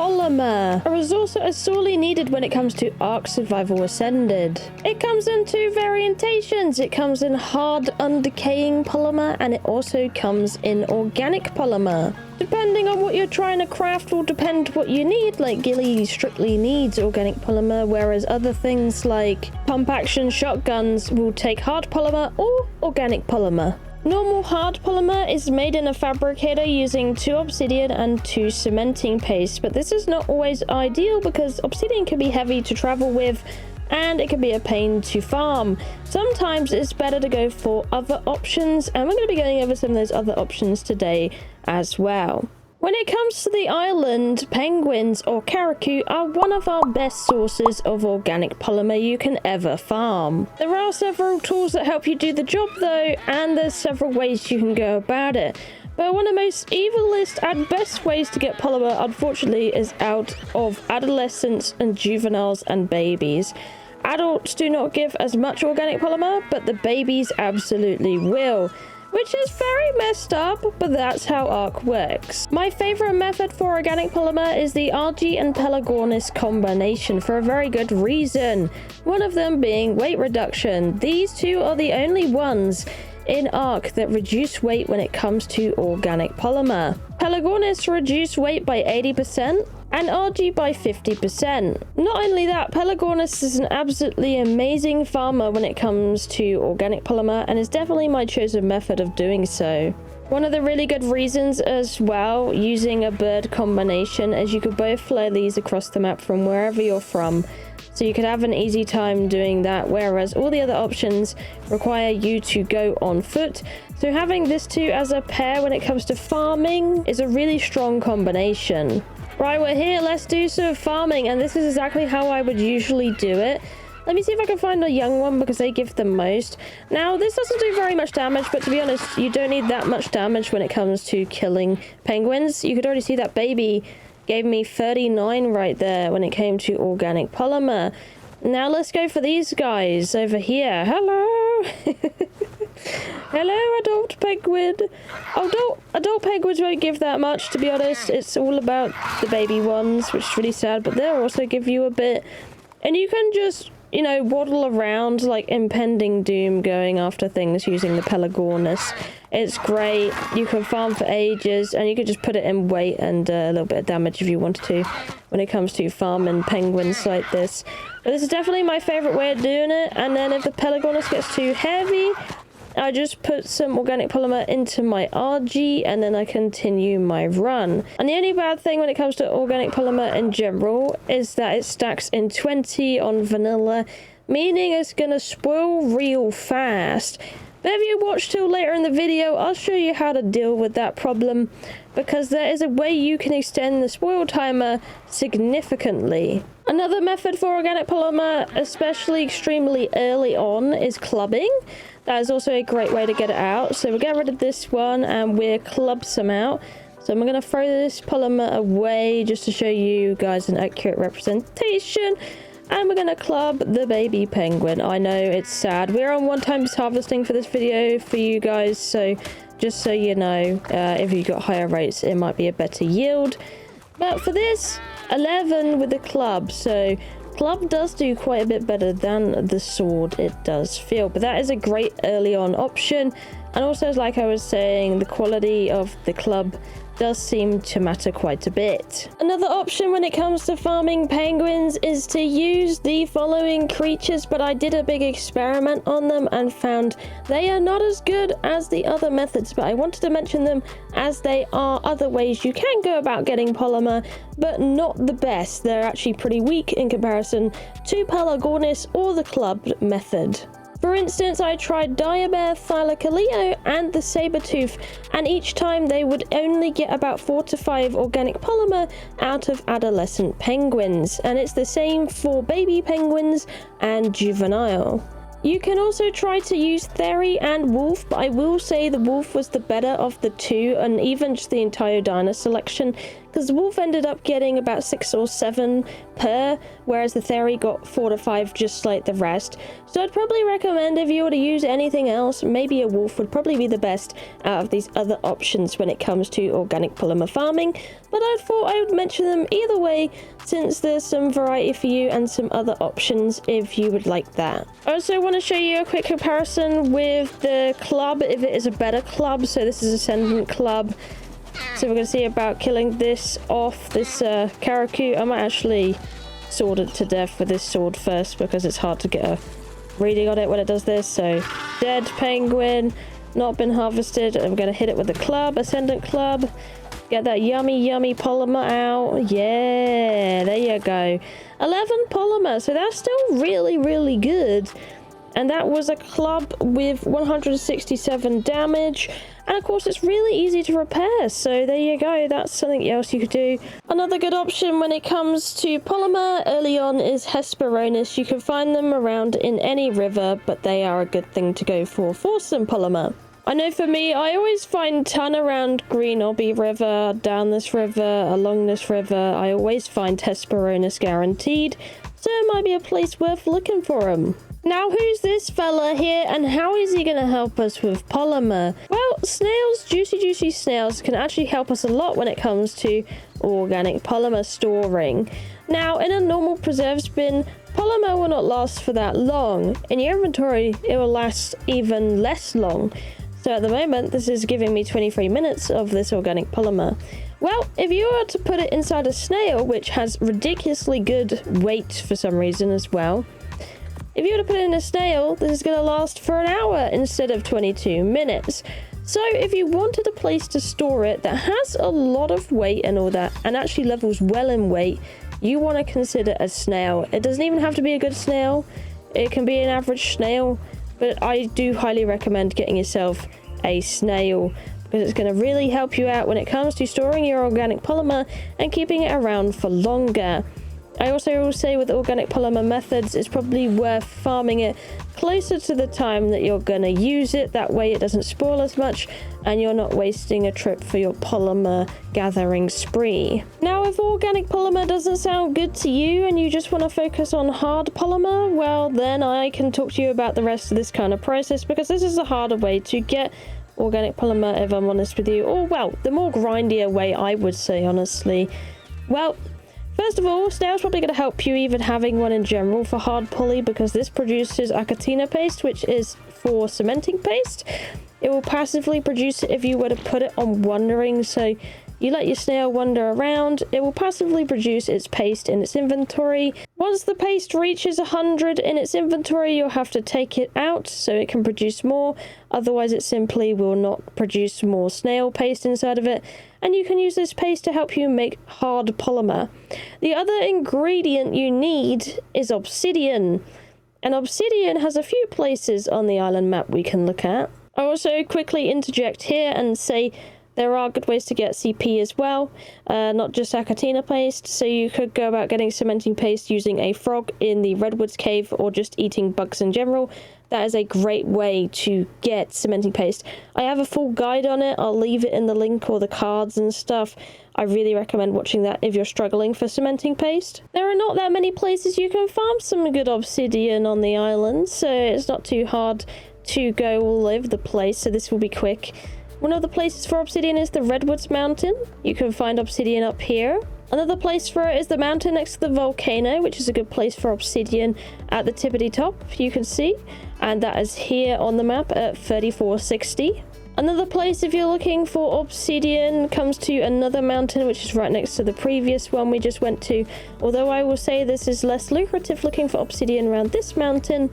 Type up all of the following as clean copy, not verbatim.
Polymer, a resource that is sorely needed when it comes to ARK Survival Ascended. It comes in two variantations. It comes in hard, undecaying polymer, and it also comes in organic polymer. Depending on what you're trying to craft will depend what you need. Like Gilly strictly needs organic polymer, whereas other things like pump action shotguns will take hard polymer or organic polymer. Normal hard polymer is made in a fabricator using 2 obsidian and 2 cementing paste, but this is not always ideal because obsidian can be heavy to travel with and it can be a pain to farm. Sometimes it's better to go for other options, and we're going to be going over some of those other options today as well. When it comes to the island, penguins or Kariku are one of our best sources of organic polymer you can ever farm. There are several tools that help you do the job though, and there's several ways you can go about it. But one of the most evilest and best ways to get polymer, unfortunately, is out of adolescents and juveniles and babies. Adults do not give as much organic polymer, but the babies absolutely will. Which is very messed up, but that's how ARK works. My favorite method for organic polymer is the RG and Pelagornis combination for a very good reason. One of them being weight reduction. These two are the only ones in ARK that reduce weight when it comes to organic polymer. Pelagornis reduce weight by 80%. And RG by 50%. Not only that, Pelagornis is an absolutely amazing farmer when it comes to organic polymer and is definitely my chosen method of doing so. One of the really good reasons as well using a bird combination is you could both fly these across the map from wherever you're from. So you could have an easy time doing that, whereas all the other options require you to go on foot. So having this two as a pair when it comes to farming is a really strong combination. Right, we're here, let's do some farming, and this is exactly how I would usually do it. Let me see if I can find a young one because they give the most. Now, this doesn't do very much damage, but to be honest, you don't need that much damage when it comes to killing penguins. You could already see that baby gave me 39 right there when it came to organic polymer. Now, let's go for these guys over here. Hello! Hello, adult penguin. Adult penguins won't give that much, to be honest. It's all about the baby ones, which is really sad, but they'll also give you a bit. And you can just, you know, waddle around like impending doom going after things using the Pelagornis. It's great. You can farm for ages, and you can just put it in weight and a little bit of damage if you wanted to when it comes to farming penguins like this. But this is definitely my favorite way of doing it. And then if the Pelagornis gets too heavy, I just put some organic polymer into my RG and then I continue my run. And the only bad thing when it comes to organic polymer in general is that it stacks in 20 on vanilla, meaning it's gonna spoil real fast. But if you watch till later in the video, I'll show you how to deal with that problem, because there is a way you can extend the spoil timer significantly. Another method for organic polymer, especially extremely early on, is clubbing. That is also a great way to get it out. So we'll get rid of this one and we'll club some out. So I'm going to throw this polymer away just to show you guys an accurate representation. And we're going to club the baby penguin. I know it's sad. We're on 1 times harvesting for this video for you guys. So just so you know, if you got higher rates, it might be a better yield. But for this, 11 with the club. So club does do quite a bit better than the sword, it does feel, but that is a great early on option. And also, like I was saying, the quality of the club does seem to matter quite a bit. Another option when it comes to farming penguins is to use the following creatures, but I did a big experiment on them and found they are not as good as the other methods, but I wanted to mention them as they are other ways you can go about getting polymer, but not the best. They're actually pretty weak in comparison to Pelagornis or the club method. For instance, I tried Diabear, Thylacoleo, and the Sabertooth, and each time they would only get about 4 to 5 organic polymer out of adolescent penguins, and it's the same for baby penguins and juvenile. You can also try to use Theory and Wolf, but I will say the Wolf was the better of the two, and even just the entire Dino selection because the wolf ended up getting about 6 or 7 per, whereas the fairy got 4 to 5 just like the rest. So I'd probably recommend, if you were to use anything else, maybe a wolf would probably be the best out of these other options when it comes to organic polymer farming, but I thought I would mention them either way, since there's some variety for you and some other options if you would like that. I also want to show you a quick comparison with the club, if it is a better club. So this is Ascendant club. So we're going to see about killing this off, this Kariku. I might actually sword it to death with this sword first, because it's hard to get a reading on it when it does this. So dead penguin, not been harvested. I'm going to hit it with the club, Ascendant club. Get that yummy polymer out. Yeah, there you go. 11 polymer, so that's still really good. And that was a club with 167 damage. And of course, it's really easy to repair. So there you go. That's something else you could do. Another good option when it comes to polymer early on is Hesperonis. You can find them around in any river, but they are a good thing to go for some polymer. I know for me, I always find ton around Green Obby River, down this river, along this river. I always find Hesperonis guaranteed. So it might be a place worth looking for them. Now, who's this fella here, and how is he going to help us with polymer? Well, snails, juicy snails, can actually help us a lot when it comes to organic polymer storing. Now, in a normal preserves bin, polymer will not last for that long. In your inventory, it will last even less long. So at the moment, this is giving me 23 minutes of this organic polymer. Well, if you were to put it inside a snail, which has ridiculously good weight for some reason as well, if you were to put it in a snail, this is going to last for an hour instead of 22 minutes. So if you wanted a place to store it that has a lot of weight and all that, and actually levels well in weight, you want to consider a snail. It doesn't even have to be a good snail. It can be an average snail, but I do highly recommend getting yourself a snail, because it's going to really help you out when it comes to storing your organic polymer and keeping it around for longer. I also will say with organic polymer methods, it's probably worth farming it closer to the time that you're going to use it. That way it doesn't spoil as much and you're not wasting a trip for your polymer gathering spree. Now, if organic polymer doesn't sound good to you and you just want to focus on hard polymer, well, then I can talk to you about the rest of this kind of process, because this is a harder way to get organic polymer, if I'm honest with you. Or, well, the more grindier way, I would say, honestly. Well, first of all, snail's probably going to help you even having one in general for hard poly, because this produces Achatina paste, which is for cementing paste. It will passively produce it if you were to put it on wandering. So you let your snail wander around, it will passively produce its paste in its inventory. Once the paste reaches 100 in its inventory, you'll have to take it out so it can produce more. Otherwise, it simply will not produce more snail paste inside of it. And you can use this paste to help you make hard polymer. The other ingredient you need is obsidian. And obsidian has a few places on the island map we can look at. I'll also quickly interject here and say there are good ways to get CP as well, not just Achatina paste. So you could go about getting cementing paste using a frog in the Redwoods cave, or just eating bugs in general. That is a great way to get cementing paste. I have a full guide on it. I'll leave it in the link or the cards and stuff. I really recommend watching that if you're struggling for cementing paste. There are not that many places you can farm some good obsidian on the island, so it's not too hard to go all over the place, so this will be quick. One of the places for obsidian is the Redwoods Mountain. You can find obsidian up here. Another place for it is the mountain next to the volcano, which is a good place for obsidian at the tippity top, you can see. And that is here on the map at 3460. Another place, if you're looking for obsidian, comes to another mountain, which is right next to the previous one we just went to. Although I will say this is less lucrative looking for obsidian around this mountain.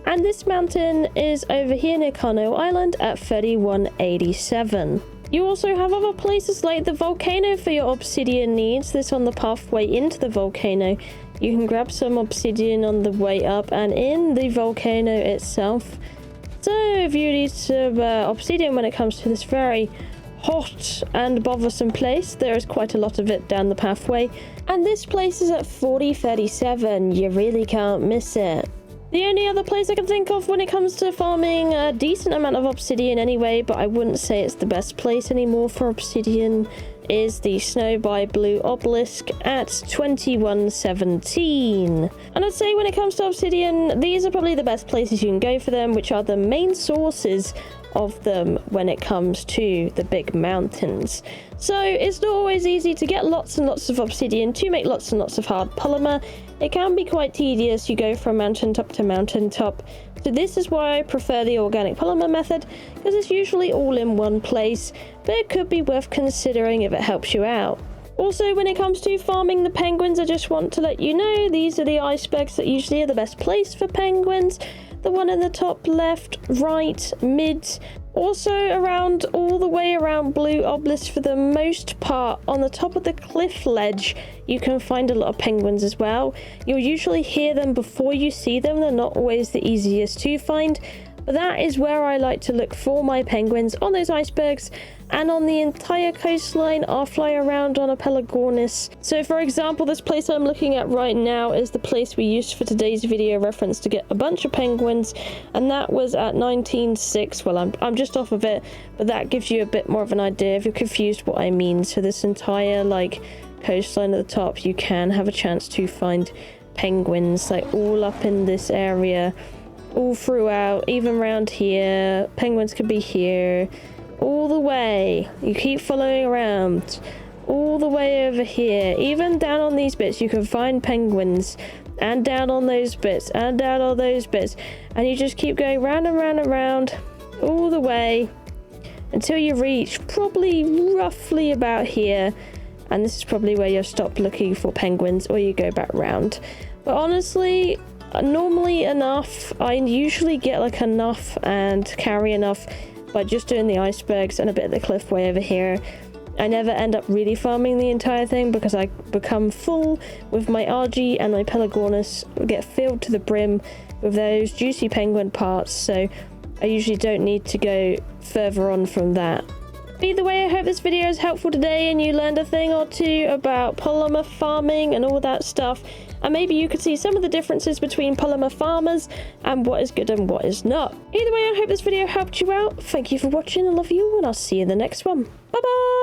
And this mountain is over here near Kano Island at 3187. You also have other places like the volcano for your obsidian needs. This on the pathway into the volcano. You can grab some obsidian on the way up and in the volcano itself. So if you need some obsidian when it comes to this very hot and bothersome place, there is quite a lot of it down the pathway. And this place is at 4037. You really can't miss it. The only other place I can think of when it comes to farming a decent amount of obsidian anyway, but I wouldn't say it's the best place anymore for obsidian, is the Snow by Blue Obelisk at 2117. And I'd say when it comes to obsidian, these are probably the best places you can go for them, which are the main sources of them when it comes to the big mountains. So it's not always easy to get lots and lots of obsidian to make lots and lots of hard polymer. It can be quite tedious. You go from mountaintop to mountaintop. So this is why I prefer the organic polymer method, because it's usually all in one place, but it could be worth considering if it helps you out. Also, when it comes to farming the penguins, I just want to let you know these are the icebergs that usually are the best place for penguins. The one in the top left, right, mid, also around all the way around Blue Obelisk for the most part. On the top of the cliff ledge, you can find a lot of penguins as well. You'll usually hear them before you see them. They're not always the easiest to find, but that is where I like to look for my penguins, on those icebergs. And on the entire coastline, I'll fly around on a Pelagonis. So for example, this place I'm looking at right now is the place we used for today's video reference to get a bunch of penguins, and that was at 19.6. Well, I'm just off of it, but that gives you a bit more of an idea if you're confused what I mean. So this entire like coastline at the top, you can have a chance to find penguins like all up in this area, all throughout, even around here. Penguins could be here. All the way, you keep following around, all the way over here, even down on these bits you can find penguins, and down on those bits, and down on those bits, and you just keep going round and round and round, all the way, until you reach probably roughly about here, and this is probably where you'll stop looking for penguins, or you go back round. But honestly, normally enough, I usually get like enough and carry enough by just doing the icebergs and a bit of the cliff way over here. I never end up really farming the entire thing because I become full with my RG, and my Pelagonis get filled to the brim with those juicy penguin parts, so I usually don't need to go further on from that. Either way, I hope this video is helpful today and you learned a thing or two about polymer farming and all that stuff, and maybe you could see some of the differences between polymer farmers and what is good and what is not. Either way, I hope this video helped you out. Thank you for watching, I love you, and I'll see you in the next one. Bye bye!